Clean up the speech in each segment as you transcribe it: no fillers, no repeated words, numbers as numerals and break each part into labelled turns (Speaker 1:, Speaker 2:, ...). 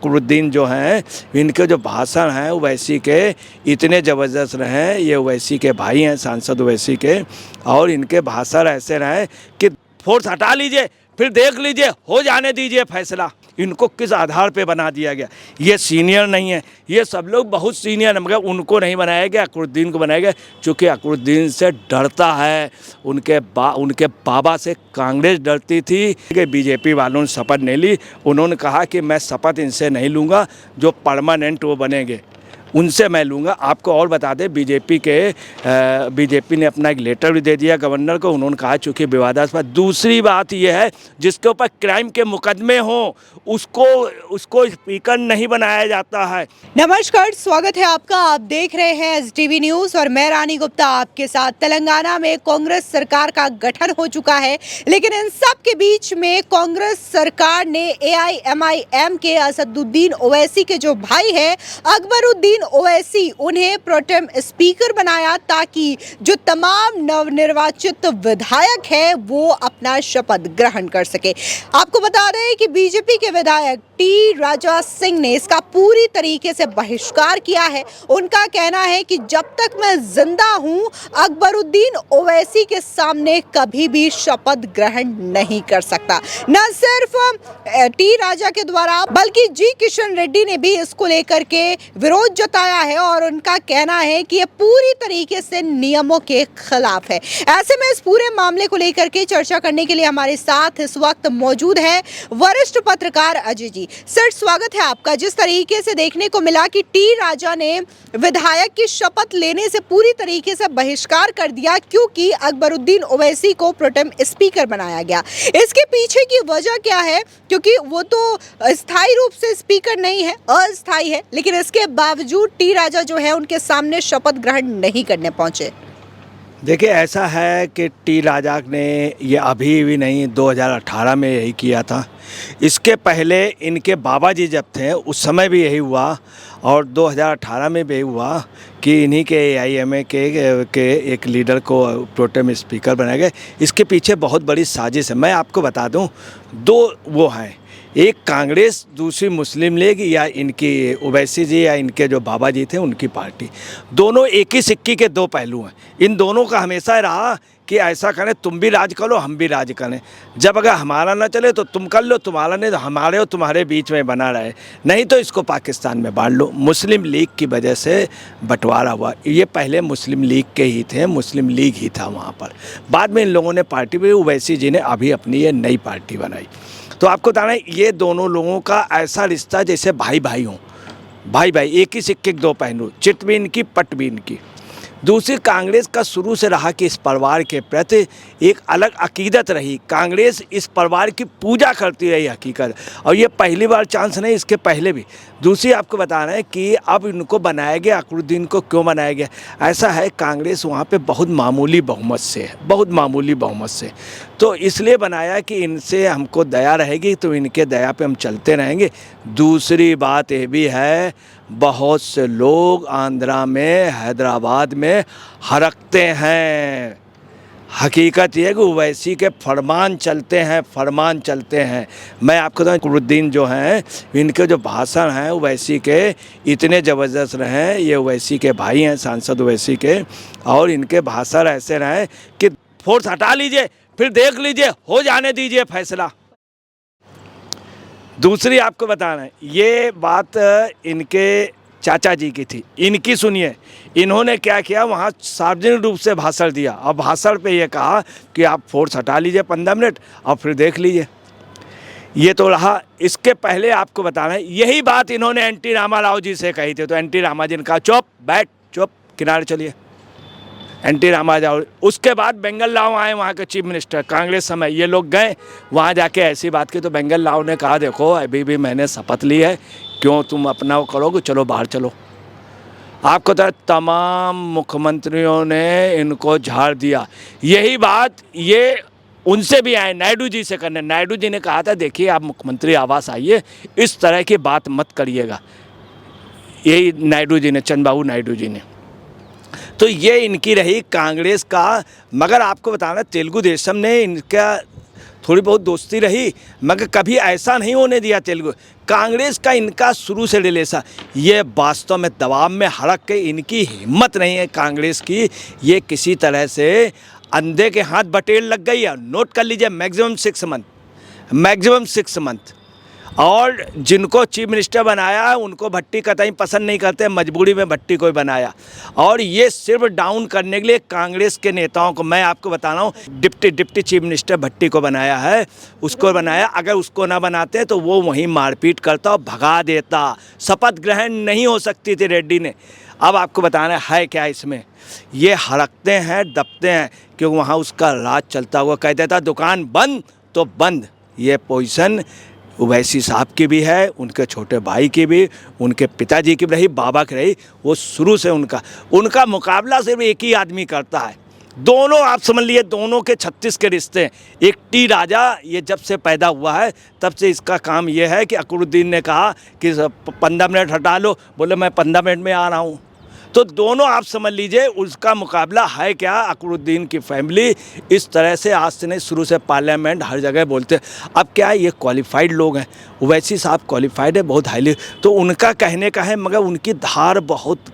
Speaker 1: अकबरुद्दीन जो हैं, इनके जो भाषण हैं ओवैसी के इतने ज़बरदस्त रहे। ये ओवैसी के भाई हैं, सांसद ओवैसी के, और इनके भाषण ऐसे रहे कि फोर्स हटा लीजिए, फिर देख लीजिए, हो जाने दीजिए फैसला। इनको किस आधार पे बना दिया गया? ये सीनियर नहीं है, ये सब लोग बहुत सीनियर हैं, मगर उनको नहीं बनाया गया, अकबरुद्दीन को बनाया गया, चूँकि अकबरुद्दीन से डरता है। उनके बाबा से कांग्रेस डरती थी कि बीजेपी वालों ने शपथ नहीं ली। उन्होंने कहा कि मैं शपथ इनसे नहीं लूँगा, जो परमानेंट वो बनेंगे उनसे मैं लूँगा। आपको और बता दें, बीजेपी ने अपना एक लेटर भी दे दिया गवर्नर को। उन्होंने कहा चूँकि विवादास्पद। दूसरी बात यह है, जिसके ऊपर क्राइम के मुकदमे हों उसको स्पीकर नहीं बनाया जाता है।
Speaker 2: नमस्कार, स्वागत है आपका। आप देख रहे हैं एसटीवी न्यूज़ और मैं रानी गुप्ता आपके साथ। तेलंगाना में कांग्रेस सरकार का गठन हो चुका है, लेकिन इन सब के बीच में कांग्रेस सरकार ने एआईएमआईएम के असदुद्दीन ओवैसी के जो भाई हैं अकबरुद्दीन ओवैसी, उन्हें प्रोटेम स्पीकर बनाया ताकि जो तमाम नवनिर्वाचित विधायक हैं वो अपना शपथ ग्रहण कर सके। आपको बता दें कि बीजेपी के विधायक टी राजा सिंह ने इसका पूरी तरीके से बहिष्कार किया है। उनका कहना है कि जब तक मैं जिंदा हूं, अकबरुद्दीन ओवैसी के सामने कभी भी शपथ ग्रहण नहीं कर सकता। न सिर्फ टी राजा के द्वारा बल्कि जी किशन रेड्डी ने भी इसको लेकर के विरोध जताया है और उनका कहना है कि ये पूरी तरीके से नियमों के खिलाफ है। ऐसे में इस पूरे मामले को लेकर के चर्चा करने के लिए हमारे साथ इस वक्त मौजूद है वरिष्ठ पत्रकार अजय जी। सर, स्वागत है आपका। जिस तरीके से देखने को मिला कि टी राजा ने विधायक की शपथ लेने से पूरी तरीके से बहिष्कार कर दिया क्योंकि अकबरुद्दीन ओवैसी को प्रोटेम स्पीकर बनाया गया, इसके पीछे की वजह क्या है? क्योंकि वो तो स्थायी रूप से स्पीकर नहीं है, अस्थायी है, लेकिन इसके बावजूद टी राजा जो है उनके सामने शपथ ग्रहण नहीं करने पहुंचे।
Speaker 1: देखिए, ऐसा है कि टी राजा ने ये अभी भी नहीं, 2018 में यही किया था। इसके पहले इनके बाबा जी जब थे उस समय भी यही हुआ, और 2018 में भी यही हुआ कि इन्हीं के एआईएमआईएम के एक लीडर को प्रोटेम स्पीकर बनाया गया। इसके पीछे बहुत बड़ी साजिश है। मैं आपको बता दूं, दो वो हैं, एक कांग्रेस, दूसरी मुस्लिम लीग, या इनकी ओवैसी जी या इनके जो बाबा जी थे उनकी पार्टी। दोनों एक ही सिक्के के दो पहलू हैं। इन दोनों का हमेशा रहा कि ऐसा करें, तुम भी राज करो, हम भी राज करें। जब अगर हमारा ना चले तो तुम कर लो, तुम्हारा नहीं तो हमारे और तुम्हारे बीच में बना रहे, नहीं तो इसको पाकिस्तान में बांट लो। मुस्लिम लीग की वजह से बंटवारा हुआ। ये पहले मुस्लिम लीग के ही थे, मुस्लिम लीग ही था वहाँ पर। बाद में इन लोगों ने पार्टी भी, ओवैसी जी ने अभी अपनी ये नई पार्टी बनाई। तो आपको बताना है, ये दोनों लोगों का ऐसा रिश्ता जैसे भाई भाई हों, भाई भाई, एक ही सिक्के के दो पहलू, चिट भी इनकी पट भी इनकी। दूसरी, कांग्रेस का शुरू से रहा कि इस परिवार के प्रति एक अलग अकीदत रही। कांग्रेस इस परिवार की पूजा करती रही हकीकत, और ये पहली बार चांस नहीं, इसके पहले भी। दूसरी आपको बता रहे हैं कि अब इनको बनाया गया, अकबरुद्दीन को क्यों बनाया गया? ऐसा है, कांग्रेस वहाँ पे बहुत मामूली बहुमत से है, बहुत मामूली बहुमत से, तो इसलिए बनाया कि इनसे हमको दया रहेगी तो इनके दया पे हम चलते रहेंगे। दूसरी बात ये भी है, बहुत से लोग आंध्रा में, हैदराबाद में हरकते हैं। हकीकत ये है कि ओवैसी के फरमान चलते हैं, फरमान चलते हैं। मैं आपको बताऊं, अकबरुद्दीन जो हैं, इनके जो भाषण हैं ओवैसी के इतने ज़बरदस्त रहे। ये ओवैसी के भाई हैं, सांसद ओवैसी के, और इनके भाषण ऐसे रहे कि फोर्स हटा लीजिए, फिर देख लीजिए, हो जाने दीजिए फैसला। दूसरी आपको बताना है, ये बात इनके चाचा जी की थी, इनकी सुनिए। इन्होंने क्या किया, वहाँ सार्वजनिक रूप से भाषण दिया, और भाषण पे ये कहा कि आप फोर्स हटा लीजिए 15 मिनट और फिर देख लीजिए। ये तो रहा। इसके पहले आपको बताना है, यही बात इन्होंने एनटी रामा राव जी से कही थी, तो एनटी रामा जी ने कहा चुप बैठ, चुप किनारे चलिए। एनटी रामा राव, उसके बाद बेंगल राव आए वहाँ के चीफ मिनिस्टर, कांग्रेस समय, ये लोग गए वहाँ जाके ऐसी बात की, तो बेंगल राव ने कहा देखो अभी भी मैंने शपथ ली है, क्यों तुम अपना वो करोगे, चलो बाहर चलो। आपको तो तमाम मुख्यमंत्रियों ने इनको झाड़ दिया। यही बात ये उनसे भी आए, नायडू जी से करने। नायडू जी ने कहा था देखिए आप मुख्यमंत्री आवास आइए, इस तरह की बात मत करिएगा। यही नायडू जी ने, चंद्रबाबू नायडू जी ने। तो ये इनकी रही कांग्रेस का। मगर आपको बताना, तेलुगु देशम ने इनका थोड़ी बहुत दोस्ती रही, मगर कभी ऐसा नहीं होने दिया तेलुगु कांग्रेस का। इनका शुरू से रिलेशन, ये वास्तव में दबाव में हड़क के, इनकी हिम्मत नहीं है कांग्रेस की। ये किसी तरह से अंधे के हाथ बटेर लग गई है। नोट कर लीजिए, मैक्सिमम 6 मंथ। और जिनको चीफ मिनिस्टर बनाया है उनको भट्टी कतई पसंद नहीं करते, मजबूरी में भट्टी को बनाया। और ये सिर्फ डाउन करने के लिए कांग्रेस के नेताओं को, मैं आपको बता रहा हूँ, डिप्टी चीफ मिनिस्टर भट्टी को बनाया है, उसको बनाया। अगर उसको ना बनाते तो वो वहीं मारपीट करता और भगा देता। शपथ ग्रहण नहीं हो सकती थी रेड्डी ने। अब आपको बताना है क्या इसमें, ये हड़कते हैं, दबते हैं, क्योंकि वहाँ उसका राज चलता हुआ कह देता दुकान बंद तो बंद। ये पोजीशन ओवैसी साहब की भी है, उनके छोटे भाई की भी, उनके पिताजी की भी रही, बाबा की रही। वो शुरू से उनका मुकाबला सिर्फ एक ही आदमी करता है। दोनों आप समझ लिए, दोनों के 36 के रिश्ते। एक टी राजा, ये जब से पैदा हुआ है तब से इसका काम ये है कि अकबरुद्दीन ने कहा कि 15 मिनट हटा लो, बोले मैं 15 मिनट में आ रहा हूँ। तो दोनों आप समझ लीजिए उसका मुकाबला है क्या। अकबरुद्दीन की फैमिली इस तरह से आज से नहीं, शुरू से पार्लियामेंट हर जगह बोलते हैं। अब क्या है, ये क्वालिफाइड लोग हैं, ओवैसी साहब क्वालिफाइड है बहुत हाईली, तो उनका कहने का है, मगर उनकी धार बहुत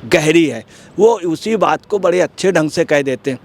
Speaker 1: गहरी है। वो उसी बात को बड़े अच्छे ढंग से कह देते हैं।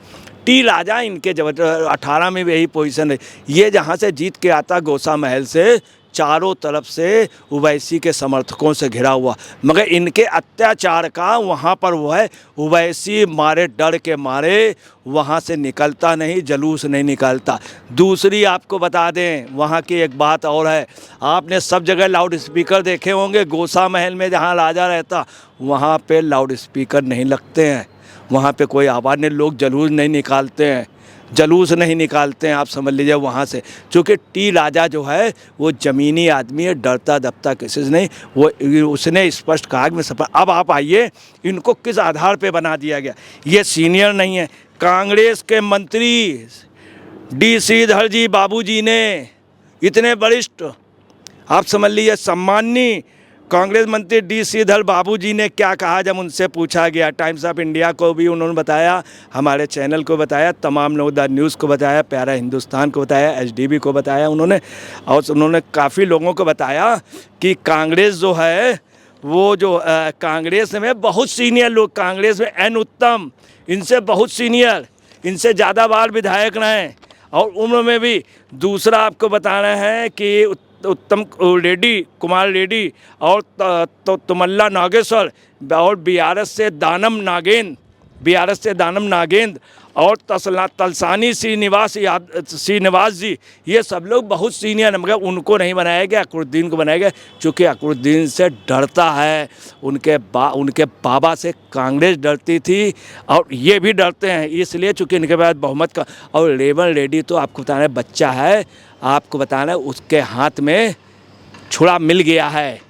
Speaker 1: टी राजा इनके जब 18 में भी यही पोजीशन है। ये जहाँ से जीत के आता गोसा महल से, चारों तरफ से ओवैसी के समर्थकों से घिरा हुआ, मगर इनके अत्याचार का वहाँ पर वो है, ओवैसी मारे डर के मारे वहाँ से निकलता नहीं, जुलूस नहीं निकलता। दूसरी आपको बता दें, वहाँ की एक बात और है, आपने सब जगह लाउड स्पीकर देखे होंगे। गोसा महल में जहाँ राजा रहता वहाँ पे लाउड स्पीकर नहीं लगते हैं, वहाँ पे कोई आवाज़ नहीं, लोग जुलूस नहीं निकालते हैं, आप समझ लीजिए वहाँ से। चूँकि टी राजा जो है वो ज़मीनी आदमी है, डरता दबता किसी से नहीं। वो उसने स्पष्ट कहा कि मैं सफल। अब आप आइए, इनको किस आधार पे बना दिया गया। ये सीनियर नहीं है, कांग्रेस के मंत्री डी श्रीधर जी बाबूजी ने, इतने वरिष्ठ, आप समझ लीजिए सम्माननीय कांग्रेस मंत्री डी श्रीधर बाबूजी ने क्या कहा जब उनसे पूछा गया। टाइम्स ऑफ इंडिया को भी उन्होंने बताया, हमारे चैनल को बताया, तमाम लोग द न्यूज़ को बताया, प्यारा हिंदुस्तान को बताया, एचडीबी को बताया उन्होंने, और उन्होंने काफ़ी लोगों को बताया कि कांग्रेस जो है वो जो कांग्रेस में बहुत सीनियर लोग, कांग्रेस में एन उत्तम, इनसे बहुत सीनियर, इनसे ज़्यादा बार विधायक रहे और उम्र में भी। दूसरा आपको बताना है कि उत्तम रेड्डी, कुमार रेड्डी और तुमल्ला नागेश्वर, और बीआरएस से दानम नागेंद्र और तलसानी श्रीनिवास जी, ये सब लोग बहुत सीनियर हैं, मगर उनको नहीं बनाया गया, अकबरुद्दीन को बनाया गया। चूँकि अकबरुद्दीन से डरता है, उनके बाबा से कांग्रेस डरती थी और ये भी डरते हैं, इसलिए चूँकि इनके पास बहुमत का। और रेवंत रेड्डी तो आपको बताना है बच्चा है, आपको बताना है उसके हाथ में छुरा मिल गया है,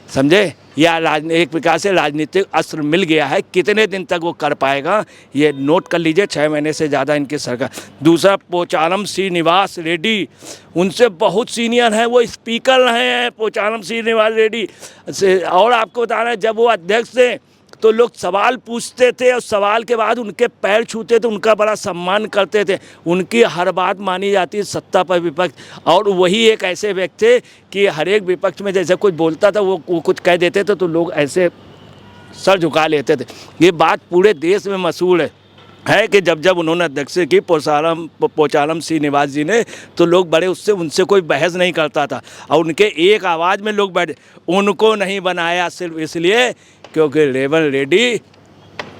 Speaker 1: समझे, या एक प्रकार से राजनीतिक अस्त्र मिल गया है। कितने दिन तक वो कर पाएगा ये नोट कर लीजिए, 6 महीने से ज़्यादा इनकी सरकार। दूसरा पोचारम श्रीनिवास रेड्डी, उनसे बहुत सीनियर हैं, वो स्पीकर रहे हैं पोचारम श्रीनिवास रेड्डी से। और आपको बताना है जब वो अध्यक्ष थे तो लोग सवाल पूछते थे और सवाल के बाद उनके पैर छूते थे, उनका बड़ा सम्मान करते थे, उनकी हर बात मानी जाती है, सत्ता पर विपक्ष। और वही एक ऐसे व्यक्ति थे कि हर एक विपक्ष में जैसे कुछ बोलता था वो कुछ कह देते थे तो लोग ऐसे सर झुका लेते थे। ये बात पूरे देश में मशहूर है कि जब उन्होंने अध्यक्ष की पोचारम श्रीनिवास जी ने, तो लोग बड़े उनसे कोई बहस नहीं करता था और उनके एक आवाज़ में लोग बैठे। उनको नहीं बनाया सिर्फ इसलिए क्योंकि रेवंत रेड्डी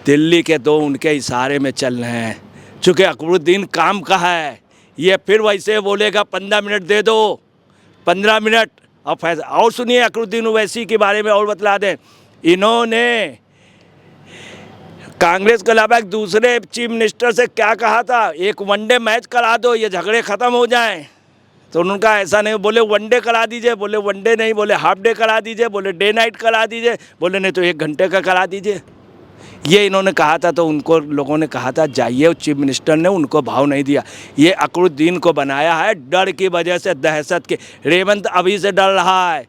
Speaker 1: दिल्ली के दो उनके इशारे में चल रहे हैं। चूँकि अकबरुद्दीन काम का है, ये फिर वैसे बोलेगा 15 मिनट दे दो, 15 मिनट और फैसला। और सुनिए अकबरुद्दीन ओवैसी के बारे में और बतला दें, इन्होंने कांग्रेस के अलावा एक दूसरे चीफ मिनिस्टर से क्या कहा था, एक वनडे मैच करा दो, ये झगड़े ख़त्म हो जाएं। तो उनका ऐसा नहीं, बोले वनडे करा दीजिए, बोले वनडे नहीं, बोले हाफ डे करा दीजिए, बोले डे नाइट करा दीजिए, बोले नहीं तो 1 घंटे का करा दीजिए। ये इन्होंने कहा था तो उनको लोगों ने कहा था जाइए, चीफ मिनिस्टर ने उनको भाव नहीं दिया। ये अकबरुद्दीन को बनाया है डर की वजह से, दहशत के। रेवंत अभी से डर रहा है,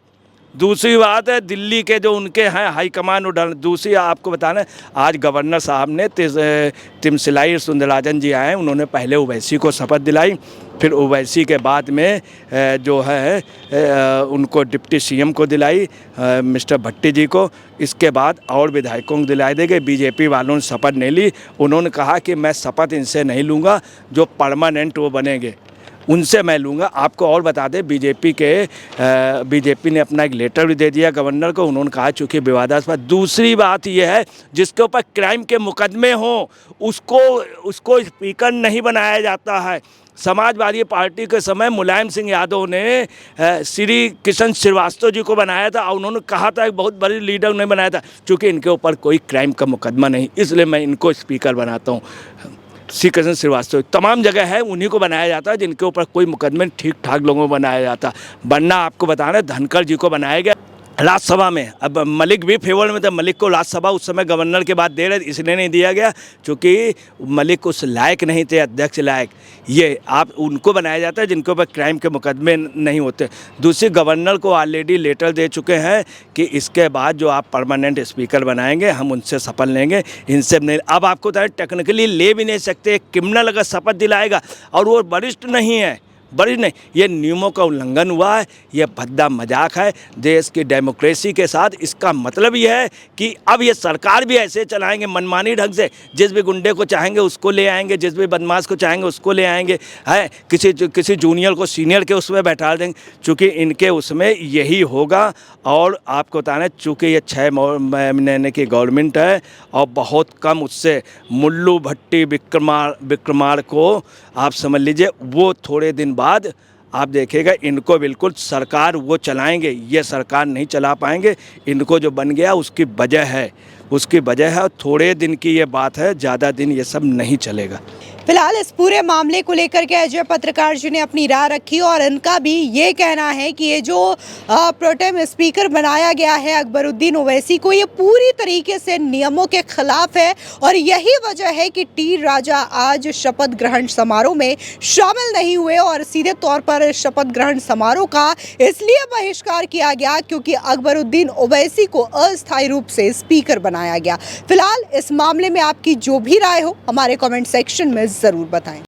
Speaker 1: दूसरी बात है दिल्ली के जो उनके हैं हाईकमान उड़ान। दूसरी आपको बताना, आज गवर्नर साहब ने तिमसिलाई सुंदरराजन जी आए, उन्होंने पहले ओवैसी को शपथ दिलाई, फिर ओवैसी के बाद में जो है उनको डिप्टी सीएम को दिलाई, मिस्टर भट्टी जी को। इसके बाद और विधायकों को दिलाई देंगे। बीजेपी वालों ने शपथ नहीं ली। उन्होंने कहा कि मैं शपथ इनसे नहीं लूँगा, जो परमानेंट वो बनेंगे उनसे मैं लूँगा। आपको और बता दें, बीजेपी ने अपना एक लेटर भी दे दिया गवर्नर को। उन्होंने कहा चूँकि विवादास्पद। दूसरी बात यह है जिसके ऊपर क्राइम के मुकदमे हों उसको स्पीकर नहीं बनाया जाता है। समाजवादी पार्टी के समय मुलायम सिंह यादव ने श्री किशन श्रीवास्तव जी को बनाया था और उन्होंने कहा था एक बहुत बड़ी लीडर ने बनाया था। चूँकि इनके ऊपर कोई क्राइम का मुकदमा नहीं, इसलिए मैं इनको स्पीकर बनाता हूँ। श्री किशन श्रीवास्तव तमाम जगह है, उन्हीं को बनाया जाता है जिनके ऊपर कोई मुकदमे ठीक ठाक लोगों को बनाया जाता। वरना आपको बताना धनखड़ जी को बनाया गया राज्यसभा में। अब मलिक भी फेवर में था, मलिक को राज्यसभा उस समय गवर्नर के बाद दे रहे, इसलिए नहीं दिया गया क्योंकि मलिक उस लायक नहीं थे, अध्यक्ष लायक। ये आप उनको बनाया जाता है जिनके ऊपर क्राइम के मुकदमे नहीं होते। दूसरी, गवर्नर को ऑलरेडी लेटर दे चुके हैं कि इसके बाद जो आप परमानेंट स्पीकर बनाएंगे हम उनसे शपथ लेंगे, इनसे नहीं। अब आपको टेक्निकली ले भी नहीं सकते, क्रिमिनल अगर शपथ दिलाएगा और वो वरिष्ठ नहीं है, बड़ी नहीं, ये नियमों का उल्लंघन हुआ है, ये भद्दा मजाक है देश की डेमोक्रेसी के साथ। इसका मतलब ये है कि अब ये सरकार भी ऐसे चलाएंगे मनमानी ढंग से, जिस भी गुंडे को चाहेंगे उसको ले आएंगे, जिस भी बदमाश को चाहेंगे उसको ले आएंगे, है किसी जूनियर को सीनियर के उसमें बैठा देंगे। चूँकि इनके उसमें यही होगा। और आपको बताना, चूँकि ये 6 महीने की गवर्नमेंट है और बहुत कम उससे मुल्लू भट्टी विक्रमार को आप समझ लीजिए, वो थोड़े दिन बाद आप देखेगा इनको बिल्कुल सरकार वो चलाएंगे, ये सरकार नहीं चला पाएंगे। इनको जो बन गया उसकी वजह है और थोड़े दिन की ये बात है, ज़्यादा दिन ये सब नहीं चलेगा।
Speaker 2: फिलहाल इस पूरे मामले को लेकर के अजय पत्रकार जी ने अपनी राय रखी और इनका भी ये कहना है कि ये जो प्रोटेम स्पीकर बनाया गया है अकबरुद्दीन ओवैसी को, ये पूरी तरीके से नियमों के खिलाफ है और यही वजह है कि टी राजा आज शपथ ग्रहण समारोह में शामिल नहीं हुए। और सीधे तौर पर शपथ ग्रहण समारोह का इसलिए बहिष्कार किया गया क्योंकि अकबरुद्दीन ओवैसी को अस्थायी रूप से स्पीकर बनाया गया। फिलहाल इस मामले में आपकी जो भी राय हो हमारे कमेंट सेक्शन में ज़रूर बताएं।